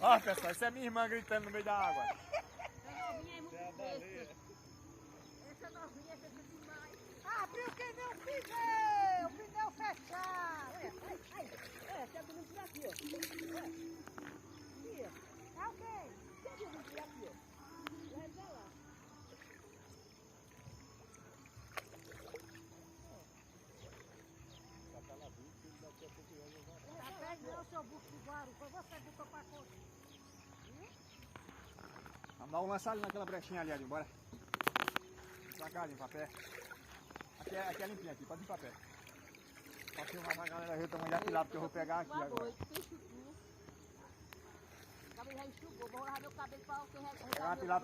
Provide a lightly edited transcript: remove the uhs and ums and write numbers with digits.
Ó, pessoal, essa é minha irmã gritando no meio da água. Essa novinha é muito besta. Essa novinha é besta demais. Abriu o pneu, o pneu fechado. Tem algum por aqui, ó. É o quê? Tem algum por aqui, ó. Vai pra lá. Tá pegando o seu bucho de guaro. Foi você que botou pra conta. Vamos dar um lançar ali naquela brechinha ali, bora. Pra cá, limpa pé. Aqui é limpinho aqui, pode ir pra pé. Pode filmar pra galera ver o tamanho da tilápia que eu vou pegar aqui agora. O cabelo já enxugou. Vou lavar meu cabelo pra você Pegar uma tilápia